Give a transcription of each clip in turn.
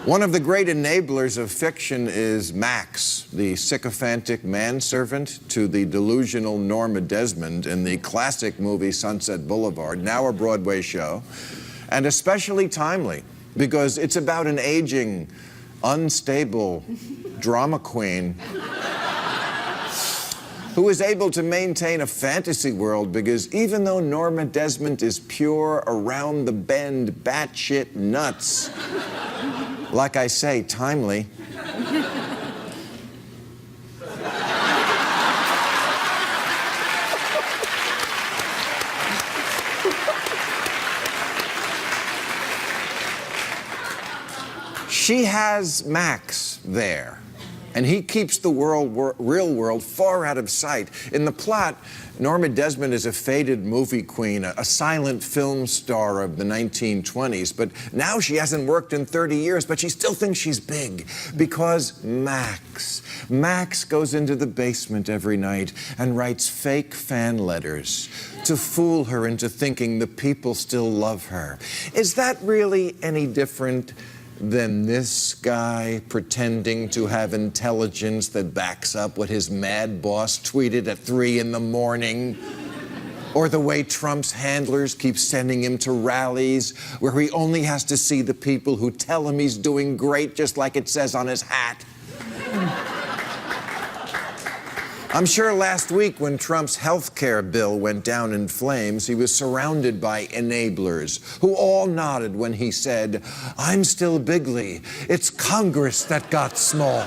One of the great enablers of fiction is Max, the sycophantic manservant to the delusional Norma Desmond in the classic movie Sunset Boulevard, now a Broadway show, and especially timely because it's about an aging, unstable drama queen who is able to maintain a fantasy world because even though Norma Desmond is pure, around-the-bend, batshit nuts, like I say, timely, she has Max there. And he keeps the real world far out of sight. In the plot, Norma Desmond is a faded movie queen, a silent film star of the 1920s. But now she hasn't worked in 30 years, but she still thinks she's big because Max goes into the basement every night and writes fake fan letters to fool her into thinking the people still love her. Is that really any different than this guy pretending to have intelligence that backs up what his mad boss tweeted at 3 in the morning? Or the way Trump's handlers keep sending him to rallies where he only has to see the people who tell him he's doing great, just like it says on his hat? I'm sure last week when Trump's health care bill went down in flames, he was surrounded by enablers who all nodded when he said, "I'm still bigly. It's Congress that got small."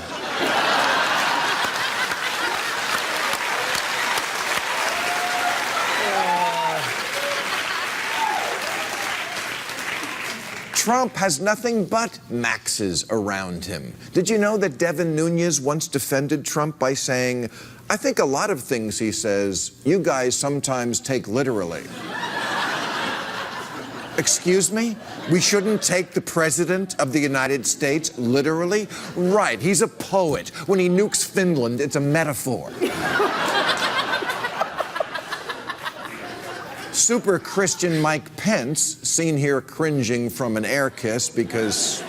Trump has nothing but Maxes around him. Did you know that Devin Nunes once defended Trump by saying, "I think a lot of things he says, you guys sometimes take literally." Excuse me? We shouldn't take the President of the United States literally? Right, he's a poet. When he nukes Finland, it's a metaphor. Super Christian Mike Pence, seen here cringing from an air kiss because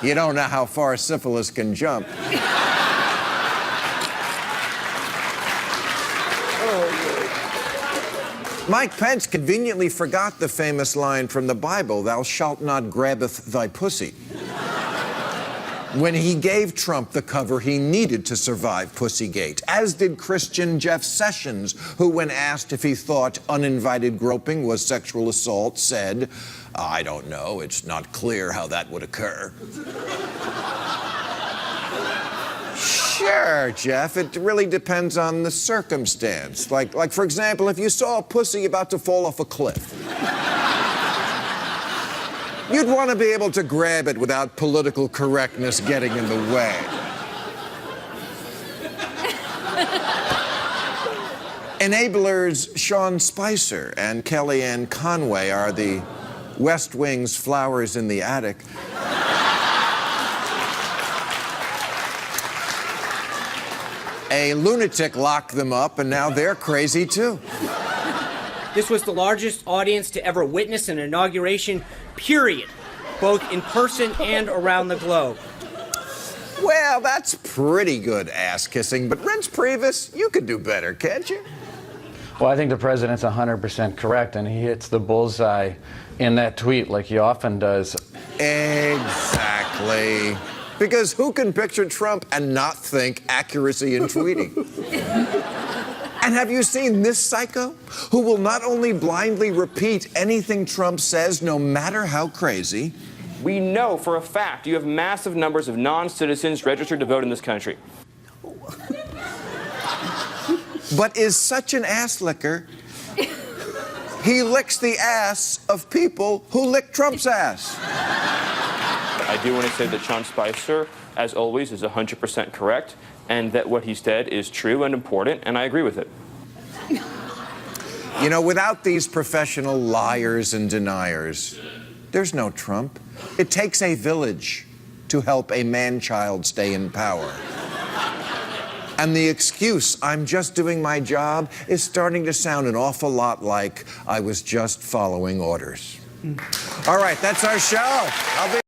you don't know how far syphilis can jump. Mike Pence conveniently forgot the famous line from the Bible, "Thou shalt not grabbeth thy pussy." When he gave Trump the cover he needed to survive Pussygate, as did Christian Jeff Sessions, who, when asked if he thought uninvited groping was sexual assault, said, "I don't know, it's not clear how that would occur." Sure, Jeff, it really depends on the circumstance. Like, for example, if you saw a pussy about to fall off a cliff, you'd want to be able to grab it without political correctness getting in the way. Enablers Sean Spicer and Kellyanne Conway are the West Wing's flowers in the attic. A lunatic locked them up, and now they're crazy, too. This was the largest audience to ever witness an inauguration, period, both in person and around the globe. Well, that's pretty good ass-kissing, but Reince Priebus, you could do better, can't you? Well, I think the president's 100% correct, and he hits the bullseye in that tweet like he often does. Exactly. Because who can picture Trump and not think accuracy in tweeting? And have you seen this psycho, who will not only blindly repeat anything Trump says, no matter how crazy? We know for a fact you have massive numbers of non-citizens registered to vote in this country. But is such an ass licker, he licks the ass of people who lick Trump's ass. I do want to say that Sean Spicer, as always, is 100% correct, and that what he said is true and important, and I agree with it. You know, without these professional liars and deniers, there's no Trump. It takes a village to help a man-child stay in power. And the excuse, "I'm just doing my job," is starting to sound an awful lot like I was just following orders. All right, that's our show. I'll be